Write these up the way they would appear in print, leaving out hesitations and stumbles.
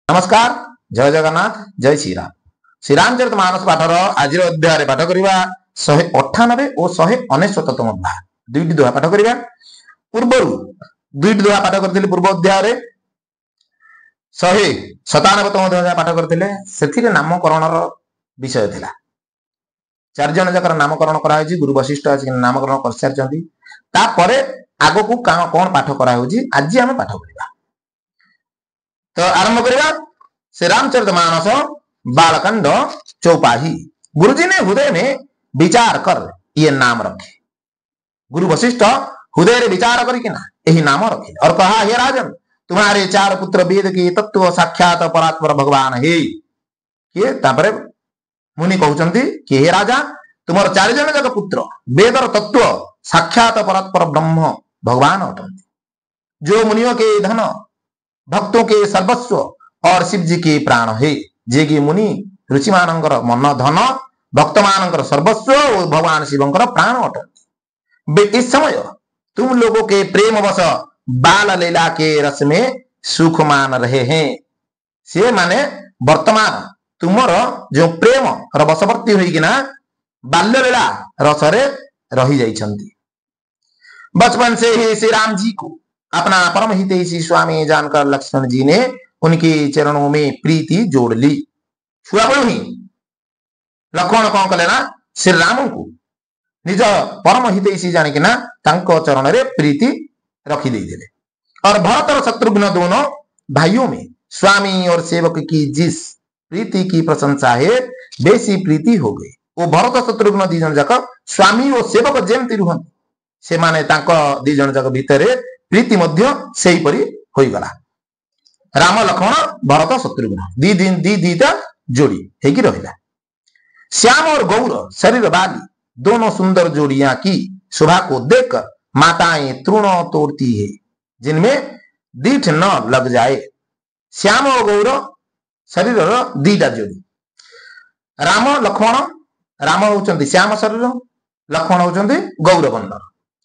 नमस्कार, जय जगन्नाथ, जय श्रीराम। श्रीरामचरित मानस पाठर आज अध्याय पाठ करवा 198 और 199तम अध्याय दुईटी दोहा पाठ करवा। पूर्व दुईटी दोहा पाठ करथिले पूर्व अध्याय 197तम दोहा पाठ करथिले। सेथिरे नामकरणर विषय थिला। चार जन जकर नामकरण करा होछि। गुरु वशिष्ठ आज नामकरण कर सारचंती। तापरे आगो को कोन पाठ करा होछि आज हम पाठ करबा। तो आरंभ करिया। श्री रामचरित मानस बालकांड चौपाही। गुरुजी ने हृदय में विचार कर ये नाम रखे। गुरु वशिष्ठ हृदय रे विचार करके ना यही नाम रखे और कहा, हे राजन, तुम्हारे चार पुत्र वेद के तत्व साक्षात परात्पर भगवान है। किए तापरे मुनि कहउचंती कि हे राजा, तुमर चार जन जक पुत्र वेदर तत्व साक्षात परात्पर ब्रह्म भगवान अटंती। जो मुनियों के धन, भक्तों के सर्वस्व और शिव जी के प्राण है। जे की मुनि ऋषि मानकर मन धन, भक्त मानकर सर्वस्व और भगवान शिवंकर प्राण अटंती। इस समय तुम लोगों के प्रेम वश बाल लीला के रस में सुख मान रहे हैं। से माने वर्तमान तुमर जो प्रेम वशवर्ती होइकिना बाल्य लीला रसरे रही जाइछंती। बचपन से ही श्री राम जी को अपना परम हितैषी स्वामी जानकर लक्ष्मण जी ने उनके चरणों में प्रीति जोड़ ली। छुआ ही लक्ष्मण कौन कले ना श्री राम को निज परम हितैषी जान कि ना तांको चरण रे प्रीति रखी दे दिले। और भरत और शत्रुघ्न दोनों भाइयों में स्वामी और सेवक की जिस प्रीति की प्रशंसा है बेसी प्रीति हो गई। वो भरत शत्रुघ्न दी जन जाक स्वामी और सेवक जेमती रुहंती से माने तांको दी जन जाक भितरे प्रीति मध्य सेही परी होई गला। राम लक्ष्मण भरत शत्रुघ्न दी दीटा जोड़ी हेकी रहिला। श्याम और गौर शरीर वाली दोनों सुंदर जोड़ियां की शोभा को देखकर माताएं तृण तोड़ती है जिनमें दीठ न लग जाए। श्याम और गौर शरीर दीटा जोड़ी। राम लक्ष्मण, राम होचंती श्याम शरीर, लक्ष्मण होचंती गौर वर्णर।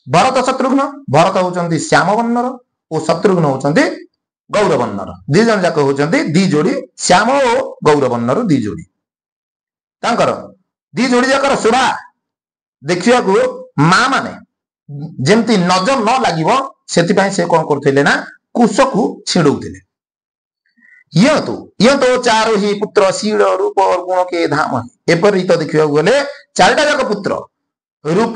भरत शत्रुघ्न, भरत होचंती श्याम वर्णर और शत्रुघ्न होचंती गौर वर्णर। दी जन जाक होचंती दी जोड़ी श्याम और गौर वर्णर दी जोड़ी। तांकर दी जोड़ी जाकर शोभा देखिया को मां माने जेमती नजर न लागिवो सेति पय से कोन करथिले ना कुश को छिडौथिले। ये तो चारों ही पुत्र शील रूप और गुण के धाम है। एपरि तो देखिया गले चारटा जाक पुत्र रूप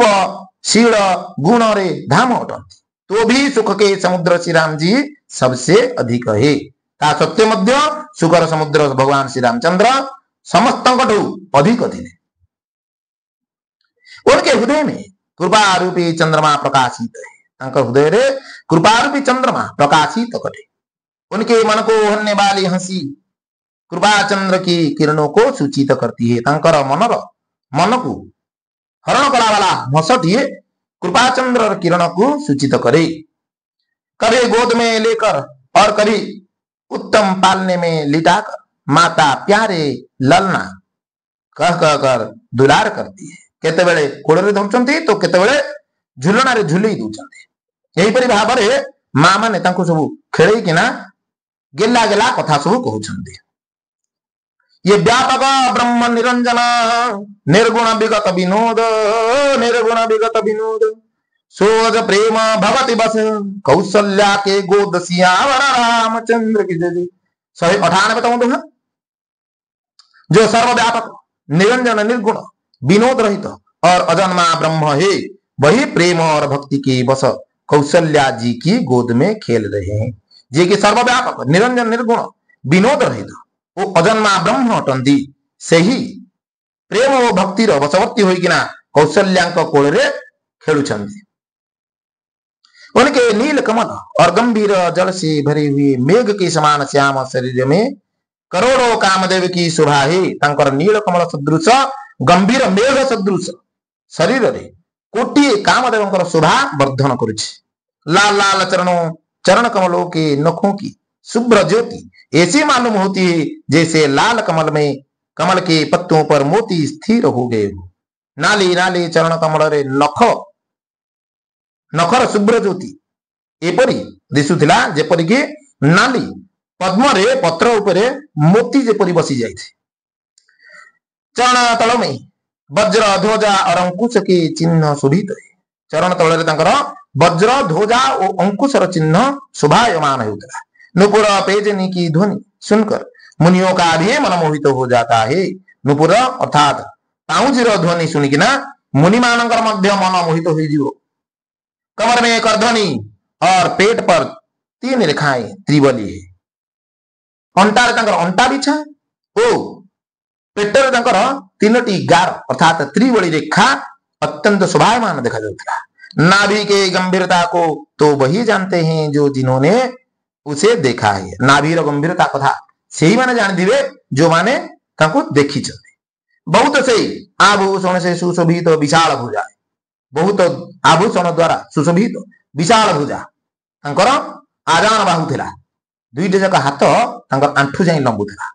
शील गुण रे धाम अटंती। तो भी सुख के समुद्र श्री राम जी सबसे अधिक है। ता सत्य मध्य सुखर समुद्र भगवान श्री रामचंद्र समस्त अधिक थिले। उनके हृदय में कृपा रूपी चंद्रमा प्रकाशित है। तांकर हृदय रे कृपा रूपी चंद्रमा प्रकाशित कटे। उनके मन को हरने वाली हंसी कृपा चंद्र की किरणों को सूचित करती है। तांकर मन को हरण करा वाला हंसत ये कृपा चंद्र किरण को सूचित करे। कभी गोद में लेकर और कभी उत्तम पालने में लिटाकर माता प्यारे ललना कह कह कर दुलार करती है। केते बेले कोड़े धरचंती तो केते बेले झुलना रे झुलई दउचंती। एही परि भाबरे मां माने तांको सब खेळई किना गेला गेला कथा सब कहउचंती। ये व्यापक ब्रह्म निरंजन निर्गुण विगत विनोद, निर्गुण विगत विनोद सोज प्रेम भगति बस कौशल्या के गोद सियावर रामचंद्र की जय। 198 दोहा। जो सर्वव्यापक निरंजन निर्गुण विनोद रहित और अजन्मा ब्रह्म है वही प्रेम और भक्ति के बस कौशल्या जी की गोद में खेल रहे हैं। जे कि सर्वव्यापक निरंजन निर्गुण विनोद रहित वो अजन्मा ब्रह्म अटंती। से ही प्रेम और भक्ति वशवर्ती होइकिना कौशल्या कोल रे खेलुछंती। उनके नील कमल और गंभीर जल से भरे हुए मेघ के समान श्याम शरीर में करोड़ों कामदेव की शोभा है। तांकर नील कमल सदृश गंभीर मेघ सदृश शरीर रे कोटि कामदेवंकर शोभा वर्धन करुछि। लाल लाल चरण कमलों के नखों की शुभ्र ज्योति ऐसी मालूम होती है जैसे लाल कमल के पत्तों पर मोती स्थिर हो गए हो। नाली नाली चरण कमल रे नखर शुभ्र ज्योति एपरी दिशुथिला जेपरि कि नाली पद्मरे पत्र उपरे मोती जेपरी बसी जाइछे। चरण तल में वज्र ध्वजा और अंकुश के चिन्ह शोभित है। चरण तल तांकर वज्र ध्वजा और अंकुशर चिन्ह शोभायमान होता। नुपुर पेजनी की ध्वनि सुनकर मुनियों का भी मन मोहित हो जाता है। नुपुर अर्थात पाउजीर ध्वनि सुनिकिना मुनि मानकर मध्य मन मोहित हो जीवो। कमर में करध्वनि और पेट पर 3 रेखाएं त्रिबली है। अंटार तांकर अंटा बिछा ओ पेटर तांकर 3टी गार अर्थात त्रिबली रेखा अत्यंत शोभायमान देखा जाता। नाभि के गंभीरता को तो वही जानते हैं जो जिन्होंने उसे देखा है। नाभिर गंभीरता कथा सही माने जान दिवे जो माने ताको देखी छथि। बहुत से आभूषण से सुशोभित विशाल भुजा, बहुत आभूषण द्वारा सुशोभित विशाल भुजा तांकर आजान बाहु थिला। दुईटे जक हाथ तांकर आंठू जाई लंबू थिला।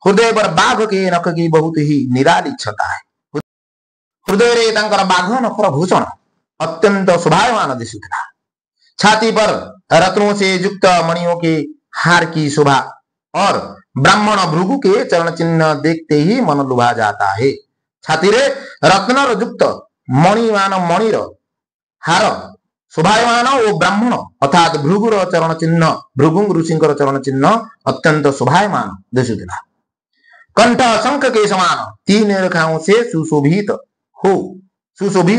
हृदय पर बाघ के नख की बहुत ही निराली छटा है। हृदय रे तांकर बाघ नखर भूषण अत्यंत शोभायमान दिसुथिला। छाती पर रत्नों से युक्त मणियों के हार की शोभा और ब्राह्मण भृगु के चरण चिन्ह देखते ही मन लुभा जाता है। छाती रे रत्न युक्त मणिमान मणिर हार शोभायमान और ब्राह्मण अर्थात भृगुर चरण चिन्ह भृगु ऋषिंकर चरण चिन्ह अत्यंत शोभायमान दिसुथिला। कंठ शंख के समान 3 रेखाओं से सुशोभित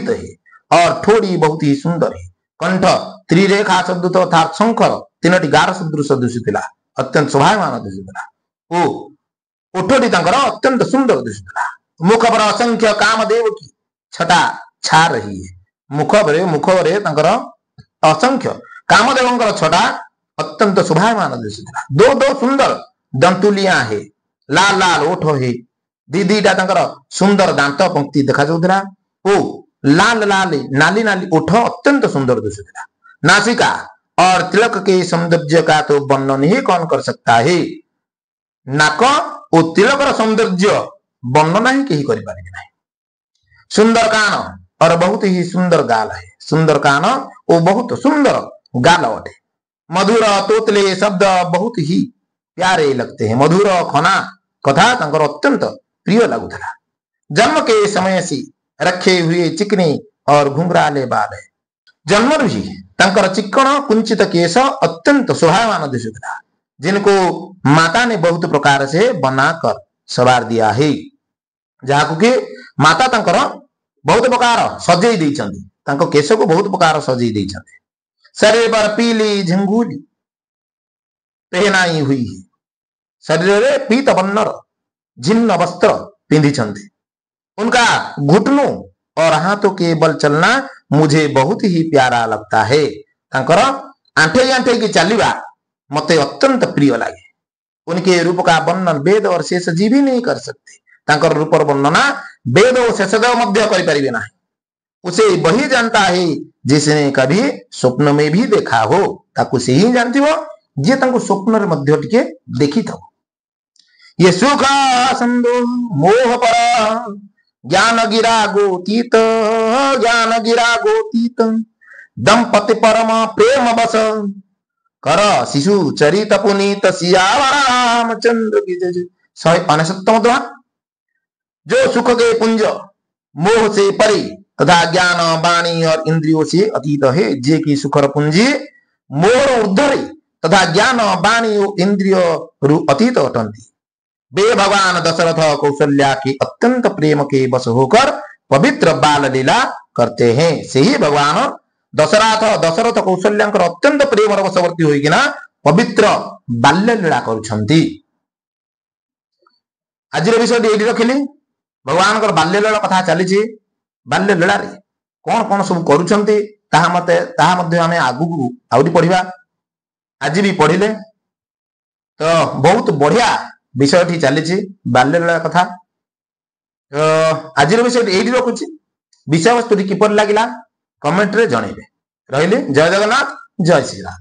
है और ठोड़ी बहुत ही सुंदर है। कंठ त्रिरेखा सदृश अर्थात शंकर 3टी गार सदृश दिसुथिला। अत्यंत शोभायमान दिसुथिला। ओ ओठोटी तांकर अत्यंत सुंदर दिसुथिला। मुख पर असंख्य कामदेव की छटा छा रही है। मुख रे तांकर असंख्य कामदेवंकर छटा अत्यंत शोभायमान दिसुथिला। दो सुंदर दंतुलियां है। लाल लाल ओठ है। दीटा तांकर सुंदर दांत पंक्ति देखा जाउथिला। ओ लाल लाल नाली नाली ओठ अत्यंत सुंदर दिसुथिला। नासिका और तिलक के सौंदर्य का तो वर्णन ही कौन कर सकता है। नाक और तिलकर सौंदर्य वर्णन ही कहीं कर पारे नहीं। सुंदर कान और बहुत ही सुंदर गाल है। सुंदर कान और बहुत सुंदर गाल अटे। मधुर तोतले शब्द बहुत ही प्यारे लगते हैं। मधुर खना कथा तांकर अत्यंत प्रिय लगुथिला। जन्म के समय से रखे हुए चिकने और घुंघराले बाल है। जन्म ही तांकर चिक्कण कुंचित केश अत्यंत शोभायमान दिसुथिला, जिनको माता ने बहुत प्रकार से बनाकर सवार दिया है। जहां कि माता तांकर बहुत प्रकार सजेई देइछंती। तांको केश को बहुत प्रकार सजेई देइछंती। शरीर पर पीली झंगूली पहनाई हुई है। शरीर रे पीत वर्णर झिन्न वस्त्र पिंधिछंती। उनका घुटनों और हाथों के बल चलना मुझे बहुत ही प्यारा लगता है। तांकर आंठे आंठे की चलिबा मते अत्यंत प्रिय लगे। उनके रूप का वर्णन वेद और शेष जीव भी नहीं कर सकते। तांकर रूप वर्णना वेद और शेषदेव मध्य करि परिबे नाही। उसे वही जानता है जिसने कभी स्वप्न में भी देखा हो। ताकू से ही जानती हो जे तांको स्वप्न रे मध्य टिके देखी थो। ये सुख संदो मोह पर ज्ञान गिरा गोतीत दंपति परम प्रेम बस कर शिशु चरित पुनीत सियारामचंद्र की जय। 169वां दोहा। जो सुख के पुंज मोह से परे तथा ज्ञान वाणी और इंद्रियों से अतीत है। जे की सुखर पुंजी मोह उद्धरे तथा ज्ञान वाणी और इंद्रिय अतीत अटंती। वे भगवान दशरथ कौशल्या के अत्यंत प्रेम के बस होकर पवित्र बाल लीला करते हैं। से ही भगवान दशरथ कौशल्या अत्यंत प्रेम वशवर्ती होइकिना पवित्र बाल्य लीला करुछंती। आज विषय ये रखिली। भगवान बाल्य लीला कथा चली। बाल्य लीला रे कौन कौन सब करुछंती ताहा मध्य आमे आगु आउरी पढ़िबा। आज भी पढ़िले तो बहुत बढ़िया विषय चली बाल्य लीला कथा। आज विषय ये रखुची। विषय वस्तु किपर लगिला कमेंट रे जणेबे। रहिले जय जगन्नाथ जय श्री राम।